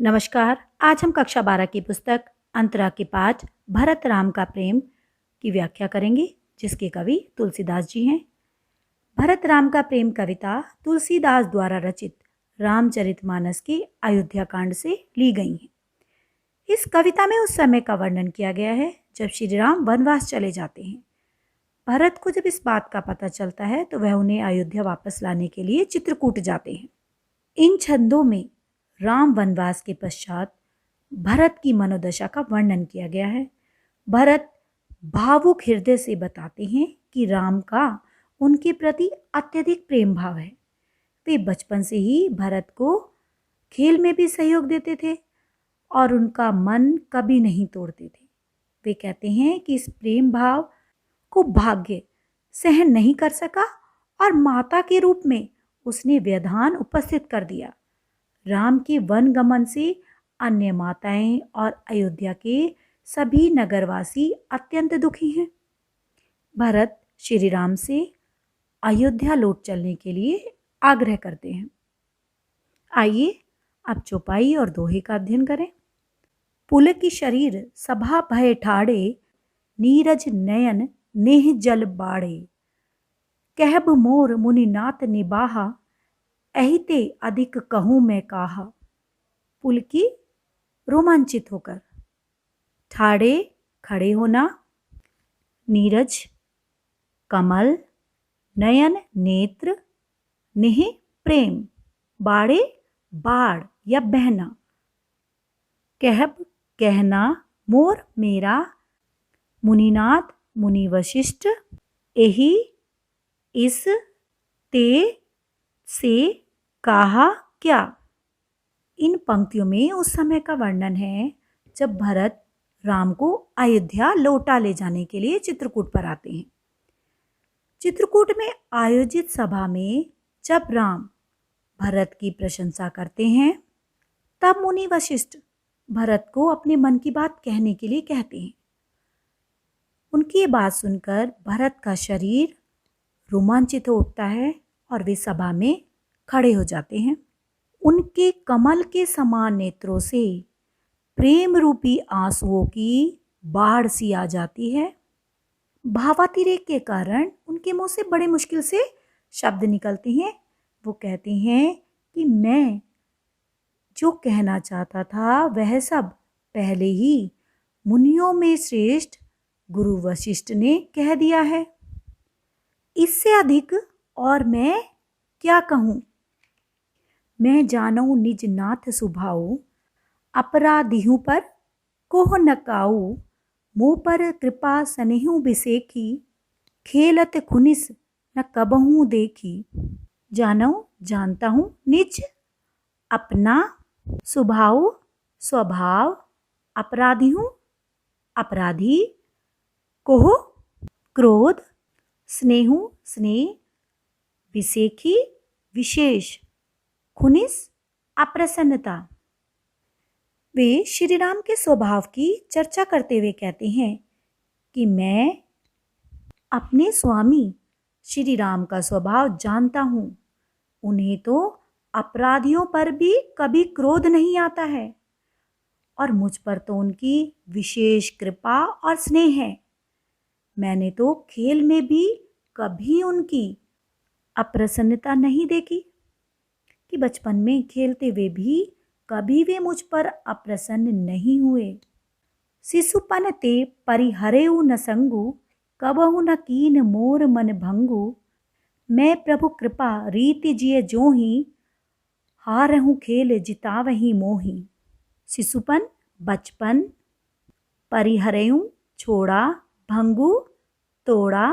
नमस्कार। आज हम कक्षा 12 की पुस्तक अंतरा के पाठ भरत राम का प्रेम की व्याख्या करेंगे, जिसके कवि तुलसीदास जी हैं। भरत राम का प्रेम कविता तुलसीदास द्वारा रचित रामचरितमानस की अयोध्या कांड से ली गई है। इस कविता में उस समय का वर्णन किया गया है जब श्री राम वनवास चले जाते हैं। भरत को जब इस बात का पता चलता है तो वह उन्हें अयोध्या वापस लाने के लिए चित्रकूट जाते हैं। इन छंदों में राम वनवास के पश्चात भरत की मनोदशा का वर्णन किया गया है। भरत भावुक हृदय से बताते हैं कि राम का उनके प्रति अत्यधिक प्रेम भाव है। वे बचपन से ही भरत को खेल में भी सहयोग देते थे और उनका मन कभी नहीं तोड़ते थे। वे कहते हैं कि इस प्रेम भाव को भाग्य सहन नहीं कर सका और माता के रूप में उसने व्यवधान उपस्थित कर दिया। राम के वन गमन से अन्य माताएं और अयोध्या के सभी नगरवासी अत्यंत दुखी हैं। भरत श्री राम से अयोध्या लौट चलने के लिए आग्रह करते हैं। आइए अब चौपाई और दोहे का अध्ययन करें। पुलकी शरीर सभा भय ठाड़े, नीरज नयन नेह जल बाड़े। कहब मोर मुनिनाथ निबाहा, अहिते अधिक कहूँ मैं काहा। पुलकी रोमांचित होकर, ठाड़े खड़े होना, नीरज कमल, नयन नेत्र, नेह प्रेम, बाड़े बाढ़ या बहना। कहब कहना, मोर मेरा, मुनिनाथ मुनि वशिष्ठ, एही इस, ते से, कहा क्या। इन पंक्तियों में उस समय का वर्णन है जब भरत राम को अयोध्या लौटा ले जाने के लिए चित्रकूट पर आते हैं। चित्रकूट में आयोजित सभा में जब राम भरत की प्रशंसा करते हैं तब मुनि वशिष्ठ भरत को अपने मन की बात कहने के लिए कहते हैं। उनकी ये बात सुनकर भरत का शरीर रोमांचित हो उठता है और वे सभा में खड़े हो जाते हैं। उनके कमल के समान नेत्रों से प्रेम रूपी आंसुओं की बाढ़ सी आ जाती है। भावातिरेक के कारण उनके मुंह से बड़े मुश्किल से शब्द निकलते हैं। वो कहते हैं कि मैं जो कहना चाहता था वह सब पहले ही मुनियों में श्रेष्ठ गुरु वशिष्ठ ने कह दिया है। इससे अधिक और मैं क्या कहूँ। मैं जानऊ निज नाथ सुभाऊ, अपराधियों पर कोह न काऊ। मुँह पर कृपा सनेहु बिसेखी, खेलत खुनिस न कबहू देखी। जानऊ जानता हूँ, निज अपना, सुभाऊ स्वभाव, अपराधी हूँ अपराधी, कोह क्रोध, स्नेहु स्नेह, विसेखी विशेष, खुनिस अप्रसन्नता। वे श्री राम के स्वभाव की चर्चा करते हुए कहते हैं कि मैं अपने स्वामी श्री राम का स्वभाव जानता हूँ। उन्हें तो अपराधियों पर भी कभी क्रोध नहीं आता है और मुझ पर तो उनकी विशेष कृपा और स्नेह है। मैंने तो खेल में भी कभी उनकी अप्रसन्नता नहीं देखी कि बचपन में खेलते हुए भी कभी वे मुझ पर अप्रसन्न नहीं हुए। शिशुपन ते परिहरेउ न संगु, कबहु न कीन मोर मन भंगु। मैं प्रभु कृपा रीति जिय जोही, हारहूँ खेल जितावही मोही। शिशुपन बचपन, परिहरेउ छोड़ा, भंगु तोड़ा,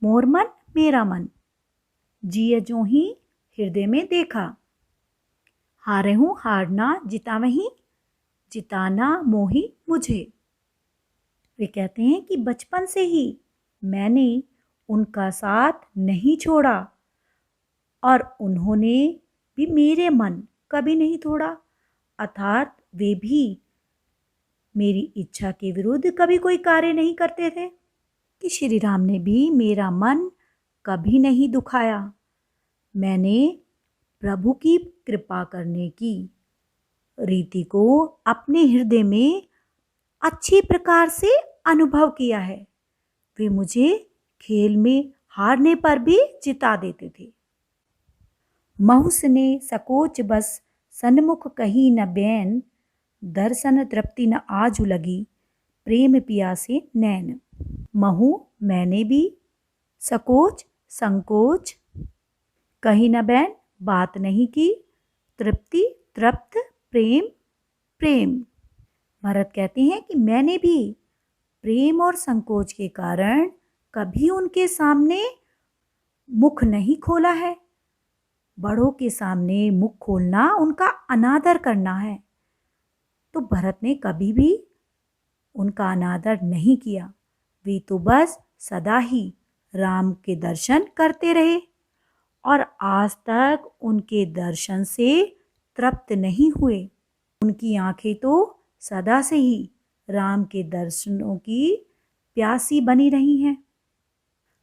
मोर मन मेरा मन, जिय जोही हृदय में देखा, हारे हूँ हारना, जितावही जिताना, मोही मुझे। वे कहते हैं कि बचपन से ही मैंने उनका साथ नहीं छोड़ा और उन्होंने भी मेरे मन कभी नहीं तोड़ा, अर्थात वे भी मेरी इच्छा के विरुद्ध कभी कोई कार्य नहीं करते थे कि श्री राम ने भी मेरा मन कभी नहीं दुखाया। मैंने प्रभु की कृपा करने की रीति को अपने हृदय में अच्छी प्रकार से अनुभव किया है। वे मुझे खेल में हारने पर भी जिता देते थे। महुस ने सकोच बस सन्मुख कही न बैन, दर्शन तृप्ति न आजु लगी, प्रेम पियासे नैन। महु मैंने भी, सकोच संकोच, कही न बैन बात नहीं की, तृप्ति तृप्त, प्रेम प्रेम। भरत कहते हैं कि मैंने भी प्रेम और संकोच के कारण कभी उनके सामने मुख नहीं खोला है। बड़ों के सामने मुख खोलना उनका अनादर करना है। तो भरत ने कभी भी उनका अनादर नहीं किया। वे तो बस सदा ही राम के दर्शन करते रहे और आज तक उनके दर्शन से तृप्त नहीं हुए। उनकी आंखें तो सदा से ही राम के दर्शनों की प्यासी बनी रही हैं।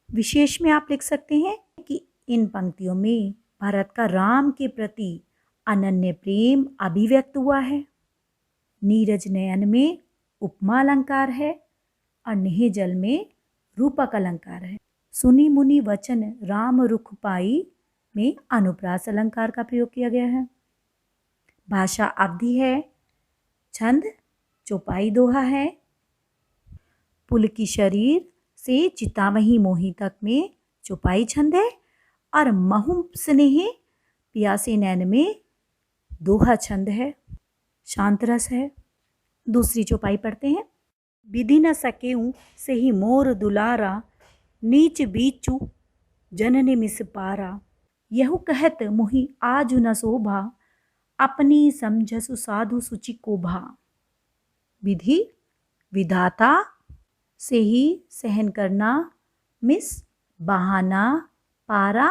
विशेष में आप लिख सकते हैं कि इन पंक्तियों में भरत का राम के प्रति अनन्य प्रेम अभिव्यक्त हुआ है। नीरज नयन में उपमा अलंकार है और नेह जल में रूपक अलंकार है। सुनी मुनि वचन राम रुख पाई में अनुप्रास अलंकार का प्रयोग किया गया है। भाषा अवधि है। छंद चौपाई दोहा है। पुल की शरीर से चितावही मोही तक में चौपाई छंद है और महु स्नेह पियासे नैन में दोहा छंद है। शांत रस है। दूसरी चौपाई पढ़ते हैं। विधि न सकेऊं से ही मोर दुलारा, नीच बीचू जनने मिस पारा, यहु कहत मोहि आजु न शोभा, अपनी समझसु साधु सुचि को भा। विधि विधाता से ही सहन करना, मिस बहाना, पारा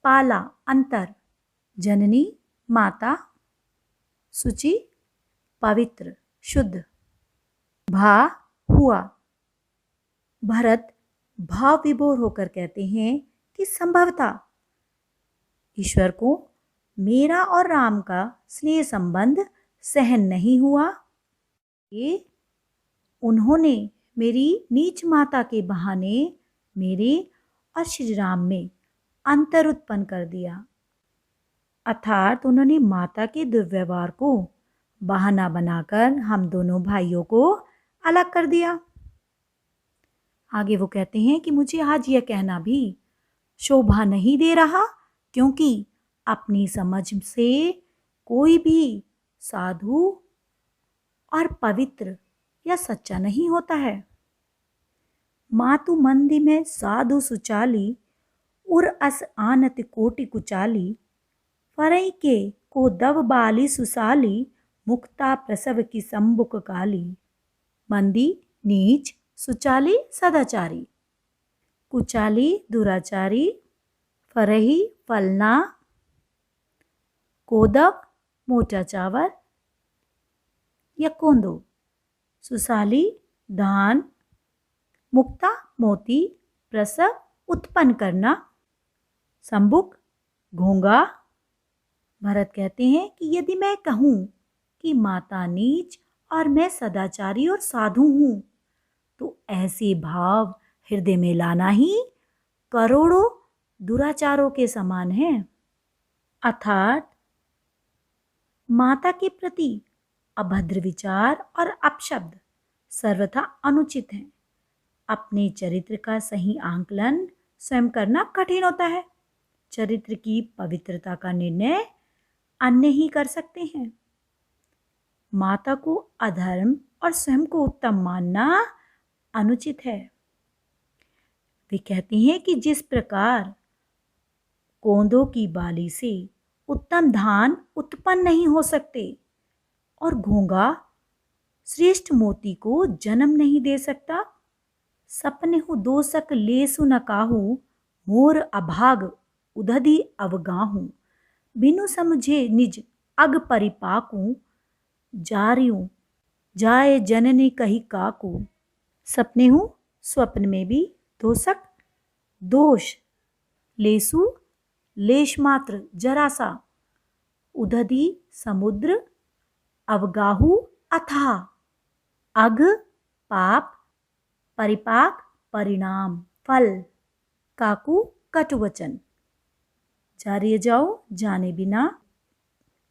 पाला अंतर, जननी माता, सुचि पवित्र शुद्ध, भा हुआ। भरत भाव विभोर होकर कहते हैं कि संभवतः ईश्वर को मेरा और राम का स्नेह संबंध सहन नहीं हुआ। ये उन्होंने मेरी नीच माता के बहाने मेरे और श्री राम में अंतर उत्पन्न कर दिया, अर्थात उन्होंने माता के दुर्व्यवहार को बहाना बनाकर हम दोनों भाइयों को अलग कर दिया। आगे वो कहते हैं कि मुझे आज यह कहना भी शोभा नहीं दे रहा, क्योंकि अपनी समझ से कोई भी साधु और पवित्र या सच्चा नहीं होता है। मातु मंदी में साधु सुचाली, उर अस आनत कोटि कुचाली, फरई के को दव बाली सुसाली, मुक्ता प्रसव की संबुक काली। मंदी नीच, सुचाली सदाचारी, कुचाली दुराचारी, फरही फलना, कोदव मोटा चावल या कोंदो, सुसाली धान, मुक्ता मोती, प्रसव उत्पन्न करना, संबुक घोंगा। भरत कहते हैं कि यदि मैं कहूँ कि माता नीच और मैं सदाचारी और साधु हूँ, तो ऐसे भाव हृदय में लाना ही करोड़ों दुराचारों के समान है। अर्थात माता के प्रति अभद्र विचार और अपशब्द सर्वथा अनुचित हैं। अपने चरित्र का सही आंकलन स्वयं करना कठिन होता है। चरित्र की पवित्रता का निर्णय अन्य ही कर सकते हैं। माता को अधर्म और स्वयं को उत्तम मानना अनुचित है। वे कहते हैं कि जिस प्रकार कोंदों की बाली से उत्तम धान उत्पन्न नहीं हो सकते और घोंगा श्रेष्ठ मोती को जन्म नहीं दे सकता, सपने हु दोसक लेसु न काहू, मोर अभाग उदधि अवगाहू, बिनु समझे निज अग परिपाकू, जारियूं जाए जननी कही काकू। सपने हूँ स्वप्न में भी दोषक दोष, लेसु लेश मात्र जरा सा, उदधि समुद्र, अवगाहु अथाह, अघ पाप, परिपाक परिणाम फल, काकू कटुवचन। जारिए जाओ जाने बिना।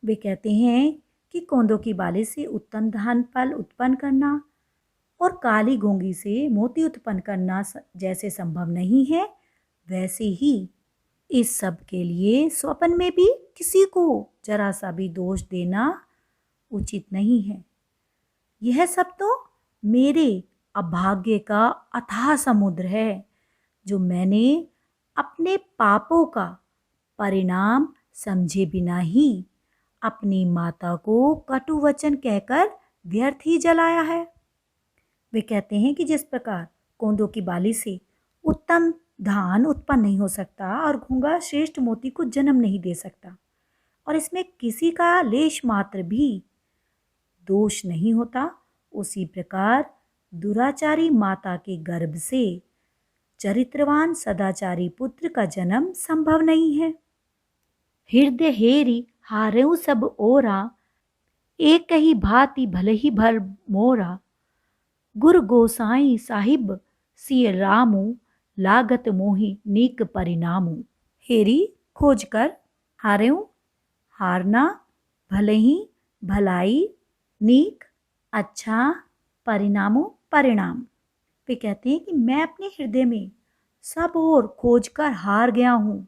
वे कहते हैं कि कोंदों की बाली से उत्तम धान फल उत्पन्न करना और काली घोंगी से मोती उत्पन्न करना जैसे संभव नहीं है, वैसे ही इस सब के लिए स्वप्न में भी किसी को जरा सा भी दोष देना उचित नहीं है। यह सब तो मेरे अभाग्य का अथाह समुद्र है, जो मैंने अपने पापों का परिणाम समझे बिना ही अपनी माता को कटु वचन कहकर व्यर्थ ही जलाया है। वे कहते हैं कि जिस प्रकार कोंदों की बाली से उत्तम धान उत्पन्न नहीं हो सकता और घोंगा श्रेष्ठ मोती को जन्म नहीं दे सकता, और इसमें किसी का लेश मात्र भी दोष नहीं होता, उसी प्रकार दुराचारी माता के गर्भ से चरित्रवान सदाचारी पुत्र का जन्म संभव नहीं है। हृदय हेरी हारेऊ सब ओरा, एक ही भांति भले ही भर मोरा, गुर गोसाई साहिब सिय रामू, लागत मोहि नीक परिणामू। हेरी खोज कर, हारेऊ हारना, भले ही भलाई, नीक अच्छा, परिणामो परिणाम। वे कहते हैं कि मैं अपने हृदय में सब ओर खोज कर हार गया हूँ।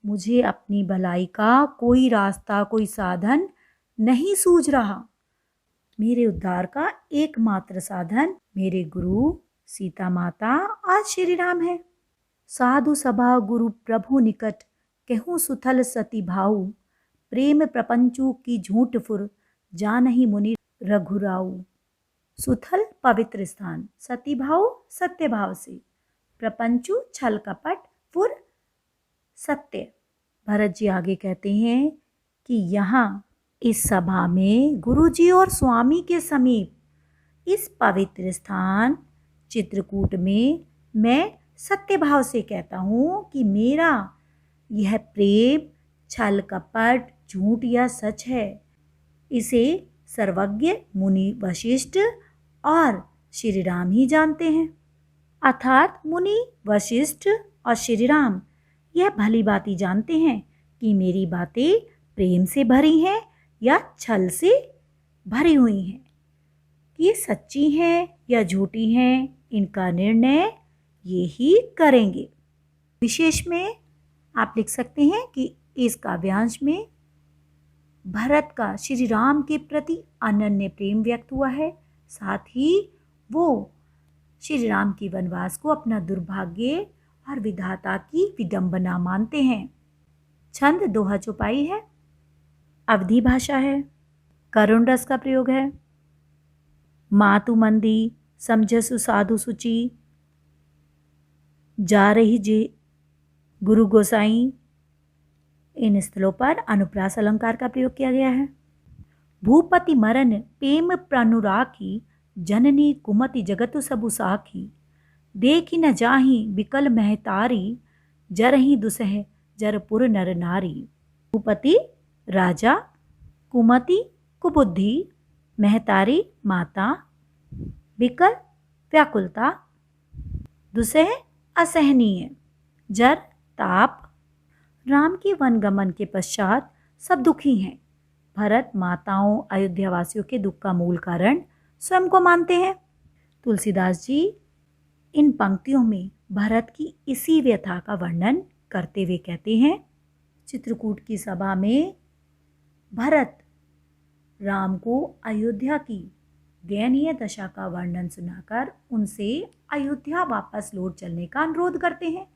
मुझे अपनी भलाई का कोई रास्ता कोई साधन नहीं सूझ रहा। मेरे उद्धार का एकमात्र साधन मेरे गुरु सीता माता और श्री राम है। साधु सभा गुरु प्रभु निकट, कहूँ सुथल सती भाऊ, प्रेम प्रपंचु की झूठ फुर, जानहि मुनि रघुराऊ। सुथल पवित्र स्थान, सती भाव सत्य भाव से, प्रपंचु छल कपट, फुर सत्य। भरत जी आगे कहते हैं कि यहाँ इस सभा में गुरुजी और स्वामी के समीप इस पवित्र स्थान चित्रकूट में मैं सत्य भाव से कहता हूँ कि मेरा यह प्रेम छल कपट झूठ या सच है। इसे सर्वज्ञ मुनि वशिष्ठ और श्री राम ही जानते हैं। अर्थात मुनि वशिष्ठ और श्री राम यह भली बात ही जानते हैं कि मेरी बातें प्रेम से भरी हैं या छल से भरी हुई हैं, कि ये सच्ची हैं या झूठी हैं, इनका निर्णय ये ही करेंगे। विशेष में आप लिख सकते हैं कि इस काव्यांश में भरत का श्री राम के प्रति अनन्य प्रेम व्यक्त हुआ है, साथ ही वो श्री राम की वनवास को अपना दुर्भाग्य और विधाता की विडंबना मानते हैं। छंद दोहा चौपाई है, अवधी भाषा है, करुण रस का प्रयोग है। मातु मंदी समझसु साधु सुचि, जा रही जे गुरु गोसाई। इन स्थलों पर अनुप्रास अलंकार का प्रयोग किया गया है। भूपति मरन प्रेम प्रानुराखी, जननी कुमति जगतु सबु साखी, देखी न जाही बिकल महतारी, जरही दुसह जरपुर नर नारी। भूपति राजा, कुमति कुबुद्धि, महतारी माता, बिकल व्याकुलता, दुसह असहनीय, जर ताप। राम के वनगमन के पश्चात सब दुखी हैं। भरत माताओं अयोध्यावासियों के दुख का मूल कारण स्वयं को मानते हैं। तुलसीदास जी इन पंक्तियों में भरत की इसी व्यथा का वर्णन करते हुए कहते हैं, चित्रकूट की सभा में भरत राम को अयोध्या की दयनीय दशा का वर्णन सुनाकर उनसे अयोध्या वापस लौट चलने का अनुरोध करते हैं।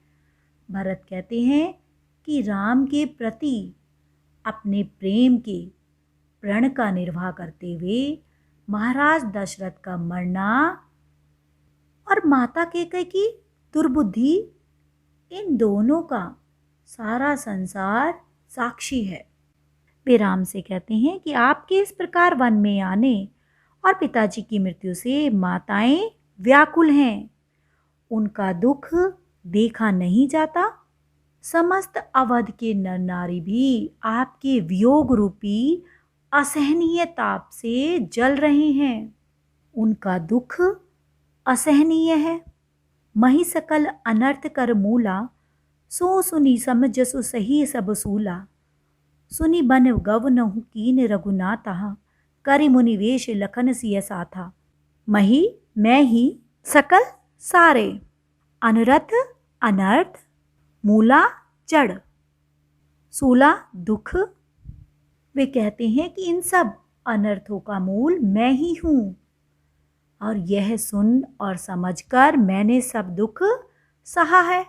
भरत कहते हैं कि राम के प्रति अपने प्रेम के प्रण का निर्वाह करते हुए महाराज दशरथ का मरना और माता कैकेयी की दुर्बुद्धि, इन दोनों का सारा संसार साक्षी है। वे राम से कहते हैं कि आपके इस प्रकार वन में आने और पिताजी की मृत्यु से माताएं व्याकुल हैं, उनका दुख देखा नहीं जाता। समस्त अवध के नर नारी भी आपके वियोग रूपी असहनीय ताप से जल रहे हैं। उनका दुख असहनीय है। मही सकल अनर्थ कर मूला, सो सुनी समझसु सही सब सूला। सुनी बन गवनहु कीन रघुनाथा, करि मुनि वेश लखन सिय साथा। मही मैं ही, सकल सारे, अनरथ अनर्थ, मूला जड़, सूला दुख। वे कहते हैं कि इन सब अनर्थों का मूल मैं ही हूं, और यह सुन और समझकर मैंने सब दुख सहा है।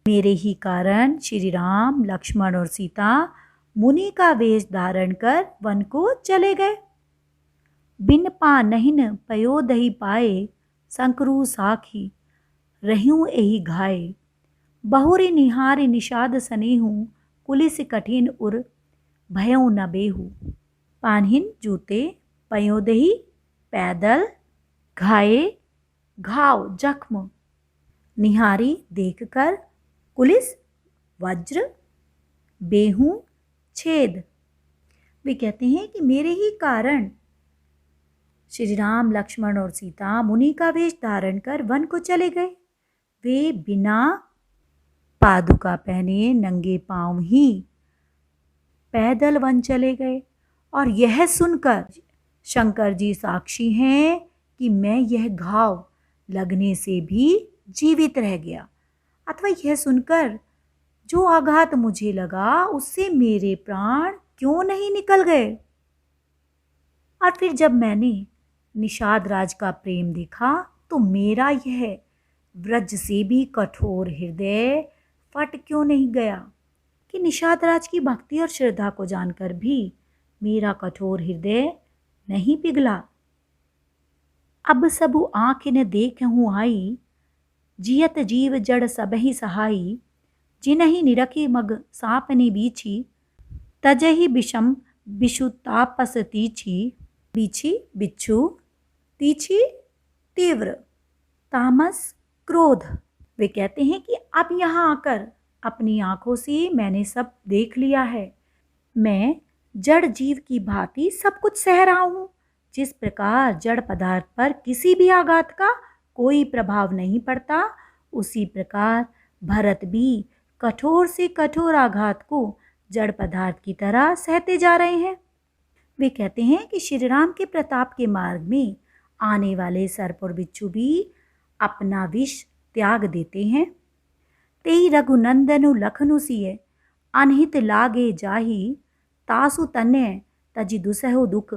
मेरे ही कारण श्री राम, लक्ष्मण और सीता मुनि का वेश धारण कर वन को चले गए। बिन पा नहिन पयो दही पाए, संकरू साखी रह्यूं एही घाये। बहुरी निहारी निषाद सनेहू, कुलिस कठिन उर भयों न बेहू। पानहिन जूते, पयो दही पैदल, घाये घाव जख्म, निहारी देखकर, कुलिस वज्र, बेहू छेद। वे कहते हैं कि मेरे ही कारण श्री राम, लक्ष्मण और सीता मुनि का वेश धारण कर वन को चले गए। वे बिना पादुका पहने नंगे पांव ही पैदल वन चले गए, और यह सुनकर शंकर जी साक्षी हैं कि मैं यह घाव लगने से भी जीवित रह गया, अथवा यह सुनकर जो आघात मुझे लगा उससे मेरे प्राण क्यों नहीं निकल गए। और फिर जब मैंने निषाद राज का प्रेम देखा तो मेरा यह व्रज से भी कठोर हृदय फट क्यों नहीं गया, कि निषाद राज की भक्ति और श्रद्धा को जानकर भी मेरा कठोर हृदय नहीं पिघला। अब सबु आँख न देखहूँ आई, जियत जीव जड़ सबहि सहाई। जिनहि निरखी मग सापने बीछी, तजहि विषम बिषु तापस तीछी। बीछी बिच्छू, तीछी तीव्र, तामस क्रोध। वे कहते हैं कि अब यहाँ आकर अपनी आंखों से मैंने सब देख लिया है। मैं जड़ जीव की भांति सब कुछ सह रहा हूँ। जिस प्रकार जड़ पदार्थ पर किसी भी आघात का कोई प्रभाव नहीं पड़ता, उसी प्रकार भरत भी कठोर से कठोर आघात को जड़ पदार्थ की तरह सहते जा रहे हैं। वे कहते हैं कि श्री राम के प्रताप के मार्ग में आने वाले सर्प और बिच्छू भी अपना विष त्याग देते हैं। तेई रघुनंदनु लखनु सिय, अनहित लागे जाही। तासु तन्य तजि दुसहो दुख,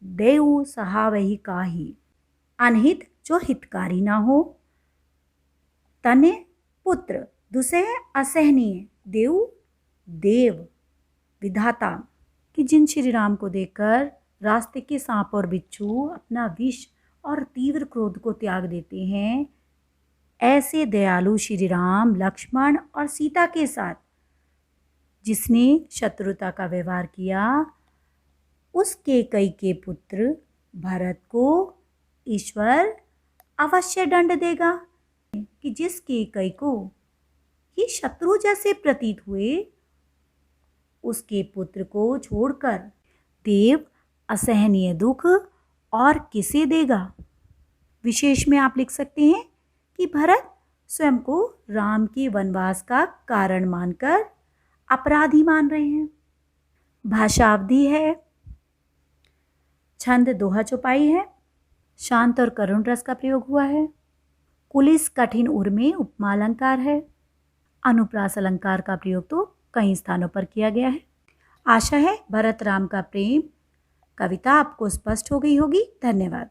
देऊ सहावही काही। अनहित जो हितकारी ना हो, तन्य पुत्र, दुसह असहनीय, देव देव विधाता, कि जिन श्री राम को देखकर रास्ते के सांप और बिच्छू अपना विष और तीव्र क्रोध को त्याग देते हैं, ऐसे दयालु श्री राम, लक्ष्मण और सीता के साथ जिसने शत्रुता का व्यवहार किया, उसके कई के पुत्र भरत को ईश्वर अवश्य दंड देगा, कि जिसके कई को ही शत्रु जैसे प्रतीत हुए, उसके पुत्र को छोड़कर देव असहनीय दुख और किसे देगा। विशेष में आप लिख सकते हैं कि भरत स्वयं को राम के वनवास का कारण मानकर अपराधी मान रहे हैं। भाषावधि है, छंद दोहा चौपाई है, शांत और करुण रस का प्रयोग हुआ है। कुलिस कठिन उर में उपमा अलंकार है। अनुप्रास अलंकार का प्रयोग तो कई स्थानों पर किया गया है। आशा है भरत राम का प्रेम कविता आपको स्पष्ट हो गई होगी। धन्यवाद।